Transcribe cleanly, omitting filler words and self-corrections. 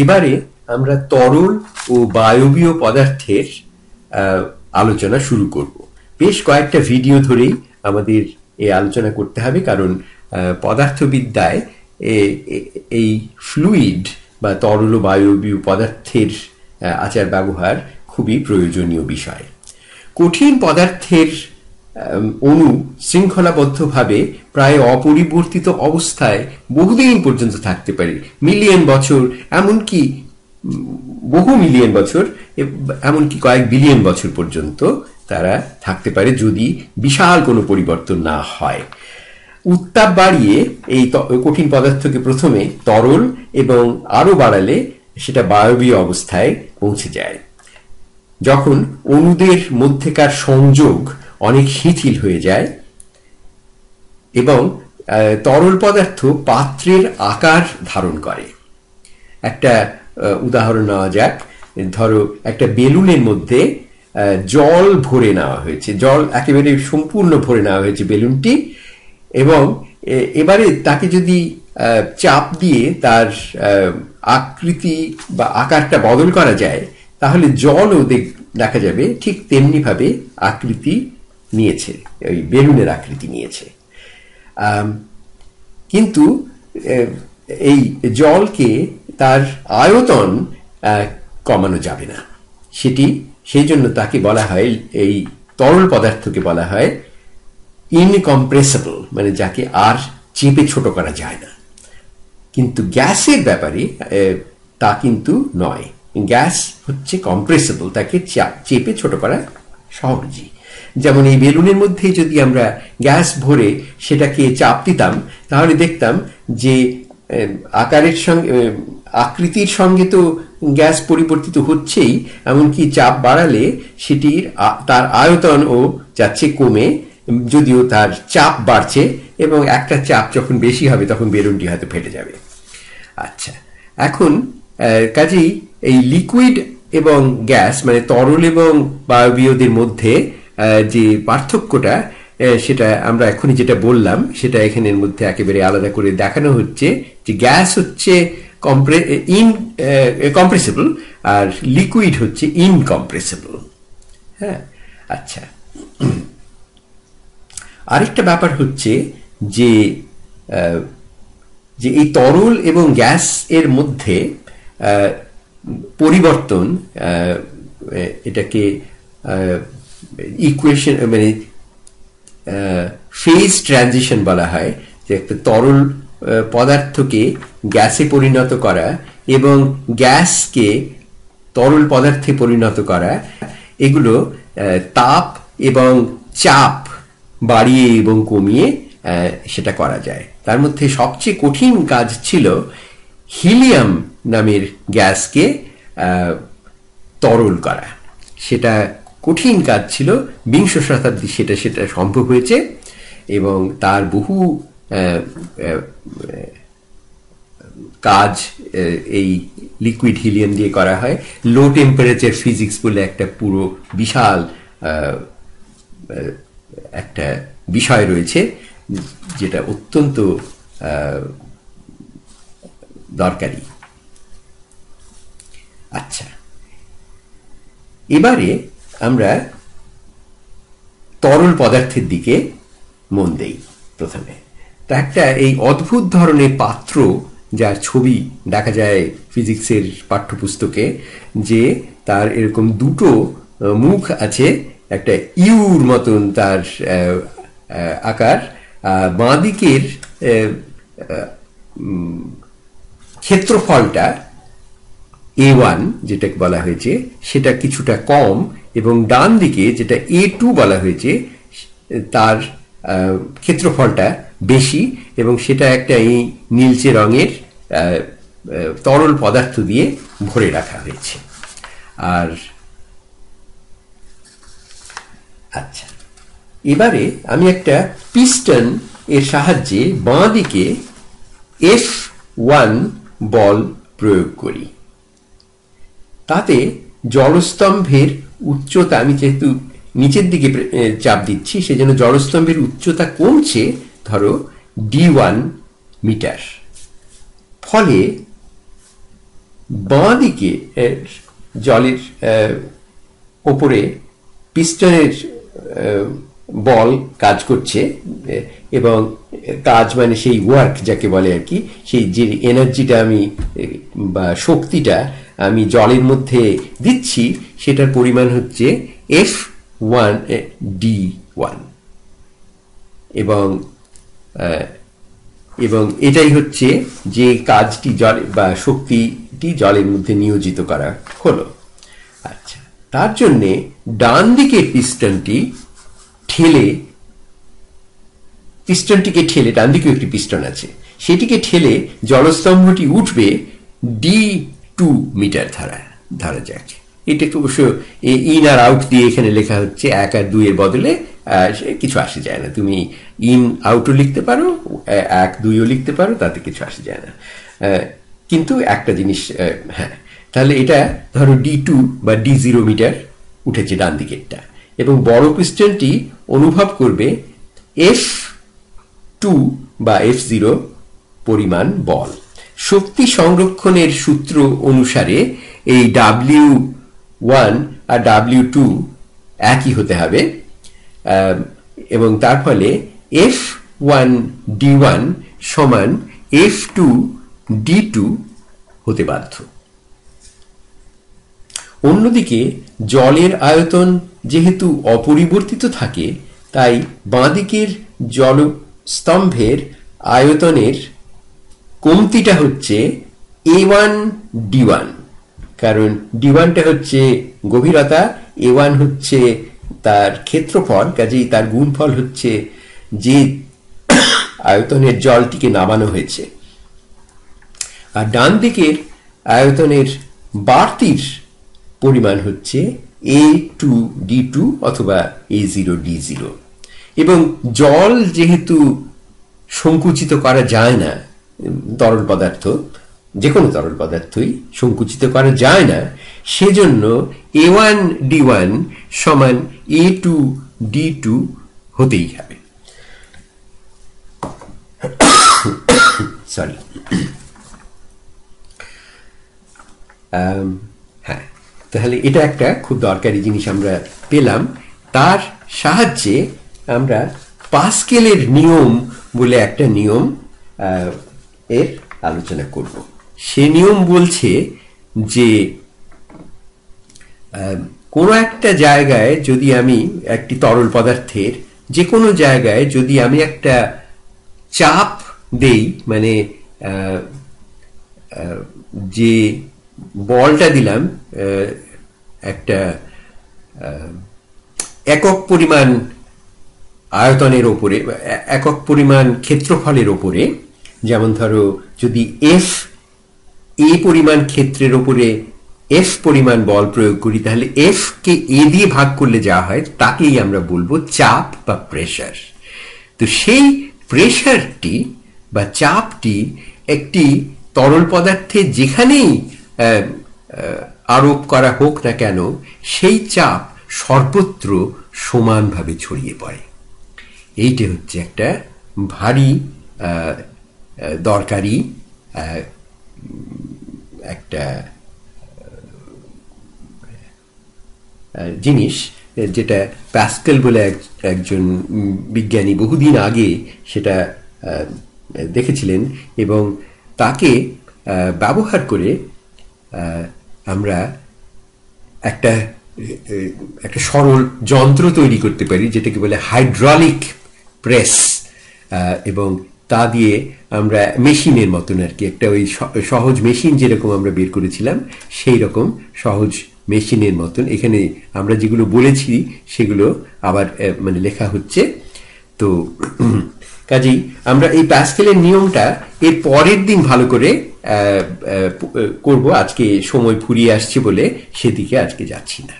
এবারে আমরা তরল ও বায়বীয় পদার্থের আলোচনা শুরু করব। বেশ কয়েকটা ভিডিও ধরেই আমাদের এই আলোচনা করতে হবে, কারণ পদার্থবিদ্যায় এই ফ্লুইড বা তরল ও বায়বীয় পদার্থের আচার ব্যবহার খুবই প্রয়োজনীয় বিষয়। কঠিন পদার্থের অণু শৃঙ্খলাবদ্ধভাবে প্রায় অপরিবর্তিত অবস্থায় বহুদিন পর্যন্ত থাকতে পারে, মিলিয়ন বছর, এমনকি বহু মিলিয়ন বছর, এমনকি কয়েক বিলিয়ন বছর পর্যন্ত তারা থাকতে পারে যদি বিশাল কোনো পরিবর্তন না হয়। উত্তাপ বাড়িয়ে এই কঠিন পদার্থকে প্রথমে তরল এবং আরো বাড়ালে সেটা বায়বীয় অবস্থায় পৌঁছে যায়। যখন অণুদের মধ্যেকার সংযোগ অনেক শিথিল হয়ে যায় এবং তরল পদার্থ পাত্রের আকার ধারণ করে। একটা উদাহরণ নেওয়া যাক। ধরো একটা বেলুনের মধ্যে জল ভরে নেওয়া হয়েছে, জল একেবারে সম্পূর্ণ ভরে নেওয়া হয়েছে বেলুনটি, এবং এবারে তাকে যদি চাপ দিয়ে তার আকৃতি বা আকারটা বদল করা যায়, তাহলে জলও দেখা যাবে ঠিক তেমনি ভাবে আকৃতি নিয়েছে, ওই বেলুনের আকৃতি নিয়েছে। কিন্তু এই জলকে তার আয়তন কমানো যাবে না, সেই জন্য তাকে বলা হয়, এই তরল পদার্থকে বলা হয় ইনকম্প্রেসিবল, মানে যাকে আর চেপে ছোট করা যায় না। কিন্তু গ্যাসের ব্যাপারে তা কিন্তু নয়, গ্যাস হচ্ছে কম্প্রেসিবল, তাকে চেপে ছোট করা সহজই। যেমন এই বেলুনের মধ্যে যদি আমরা গ্যাস ভরে সেটাকে চাপ দিতাম, তাহলে দেখতাম যে আকারের সঙ্গে, আকৃতির সঙ্গে তো গ্যাস পরিবর্তিত হচ্ছেই, এমনকি চাপ বাড়ালে সেটির তার আয়তনও যাচ্ছে কমে, যদিও তার চাপ বাড়ছে, এবং একটা চাপ যখন বেশি হবে তখন বেলুনটি হয়তো ফেটে যাবে। আচ্ছা, এখন কাজেই এই লিকুইড এবং গ্যাস, মানে তরল এবং বায়বীয়দের মধ্যে যে পার্থক্যটা, সেটা আমরা এখনই যেটা বললাম সেটা এখানের মধ্যে একেবারে আলাদা করে দেখানো হচ্ছে, যে গ্যাস হচ্ছে কম্প্রেসিবল আর লিকুইড হচ্ছে ইনকম্প্রেসিবল। হ্যাঁ, আচ্ছা, আরেকটা ব্যাপার হচ্ছে যে এই তরল এবং গ্যাস এর মধ্যে পরিবর্তন, এটাকে ইকুয়েশন, মানে ফেজ ট্রানজিশন বলা হয়, যে একটা তরল পদার্থকে গ্যাসে পরিণত করা এবং গ্যাসকে তরল পদার্থে পরিণত করা, এগুলো তাপ এবং চাপ বাড়িয়ে এবং কমিয়ে সেটা করা যায়। তার মধ্যে সবচেয়ে কঠিন কাজ ছিল হিলিয়াম নামের গ্যাসকে তরল করা। সেটা কঠিন কাজ ছিল, বিংশ শতাব্দী সেটা সম্ভব হয়েছে, এবং তার বহু কাজ এই লিকুইড হিলিয়াম দিয়ে করা হয়। লো টেম্পারেচার ফিজিক্স বলে একটা পুরো বিশাল একটা বিষয় রয়েছে, যেটা অত্যন্ত দরকারি। আচ্ছা, এবারে আমরা তরল পদার্থের দিকে মন দেই। প্রথমে তা একটা এই অদ্ভুত ধরনের পাত্র, যার ছবি দেখা যায় ফিজিক্সের পাঠ্যপুস্তকে, যে তার এরকম দুটো মুখ আছে, একটা ইউর মতন তার আকার, বাঁ দিকের ক্ষেত্রফলটা A1 যেটাকে বলা হয়েছে সেটা কিছুটা কম, এবং ডান দিকে যেটা A2 বলা হয়েছে তার ক্ষেত্রফলটা বেশি, এবং সেটা একটা এই নীলচে রঙের তরল পদার্থ দিয়ে ভরে রাখা হয়েছে। আর আচ্ছা, এবারে আমি একটা পিস্টন এর সাহায্যে বাঁ দিকে F1 বল প্রয়োগ করি। তাতে জলস্তম্ভের উচ্চতা, আমি যেহেতু নিচের দিকে চাপ দিচ্ছি সেজন্য জলস্তম্ভের উচ্চতা কমছে ধরো D1 মিটার। ফলে বাঁ দিকে জলের ওপরে পিস্টনের বল কাজ করছে, এবং কাজ মানে সেই ওয়ার্ক যাকে বলে আর কি, সেই যে এনার্জিটা আমি বা শক্তিটা আমি জলের মধ্যে দিচ্ছি সেটার পরিমাণ হচ্ছে F1D1, এবং এটাই হচ্ছে যে কাজটি জল বা শক্তিটি জলের মধ্যে নিয়োজিত করা হলো। আচ্ছা, তার জন্যে ডান দিকের পিস্টনটিকে ঠেলে, ডান দিকেও একটি পিস্টন আছে, সেটিকে ঠেলে জলস্তম্ভটি উঠবে D2 মিটার ধরা যাক। এটা অবশ্য ইন আর আউট দিয়ে এখানে লেখা হচ্ছে, 1 আর 2 এর বদলে কিছু আসে যায় না, তুমি ইন আউটও লিখতে পারো, 1 2ও লিখতে পারো, তাতে কিছু আসে যায় না। কিন্তু একটা জিনিস, হ্যাঁ, তাহলে এটা ধরো D2 বা D0 মিটার উঠেছে ডান দিকেরটা, এবং বড় পিস্টনটি অনুভব করবে F2 বা F0 পরিমাণ বল। শক্তি সংরক্ষণের সূত্র অনুসারে এই W1 আর W2 একই হতে হবে, এবং তার ফলে F1D1 সমান F2D2 হতে বাধ্য। অন্যদিকে জলের আয়তন যেহেতু অপরিবর্তিত থাকে, তাই বাঁদিকের জলস্তম্ভের আয়তনের কমতিটা হচ্ছে A1D1, কারণ D1টা হচ্ছে গভীরতা, A1 হচ্ছে তার ক্ষেত্রফল, কাজেই তার গুণফল হচ্ছে যে আয়তনের জলটিকে নামানো হয়েছে। আর ডান দিকের আয়তনের বাড়তির পরিমাণ হচ্ছে A2D2 অথবা A0D0। এবং জল যেহেতু সংকুচিত করা যায় না, তরল পদার্থ, যে কোনো তরল পদার্থই সংকুচিত করা যায় না, সেজন্য A1D1 সমান A2D2 হতেই হবে। সরি, হ্যাঁ, তাহলে এটা একটা খুব দরকারি জিনিস আমরা পেলাম। তার সাহায্যে আমরা পাস্কেলের নিয়ম বলে একটা নিয়ম এর আলোচনা করব। সে নিয়ম বলছে যে কোনো একটা জায়গায় যদি আমি একটি তরল পদার্থের যে কোনো জায়গায় যদি আমি একটা চাপ দেই, মানে যে বলটা দিলাম একটা একক পরিমাণ আয়তনের ওপরে, একক পরিমাণ ক্ষেত্রফলের ওপরে, যেমন ধরো যদি F এ পরিমাণ ক্ষেত্রের ওপরে F পরিমাণ বল প্রয়োগ করি, তাহলে F কে A দিয়ে ভাগ করলে যা হয় তাকেই আমরা বলবো চাপ বা প্রেসার। তো সেই প্রেসারটি বা চাপটি একটি তরল পদার্থে যেখানেই আরোপ করা হোক না কেন, সেই চাপ সর্বত্র সমানভাবে ছড়িয়ে পড়ে। এইটা হচ্ছে একটা ভারী দরকারি একটা জিনিস, যেটা প্যাসকেল বলে একজন বিজ্ঞানী বহুদিন আগে সেটা দেখেছিলেন, এবং তাকে ব্যবহার করে আমরা একটা সরল যন্ত্র তৈরি করতে পারি, যেটাকে বলে হাইড্রোলিক প্রেস, এবং তা দিয়ে আমরা মেশিনের মতন আর কি, একটা ওই সহজ মেশিন যেরকম আমরা বের করেছিলাম সেই রকম সহজ মেশিনের মতন এখানে আমরা যেগুলো বলেছি সেগুলো আবার মানে লেখা হচ্ছে। তো কাজেই আমরা এই প্যাসকেলের নিয়মটা এর পরের দিন ভালো করে করব, আজকে সময় ফুরিয়ে আসছে বলে সেদিকে আজকে যাচ্ছি না।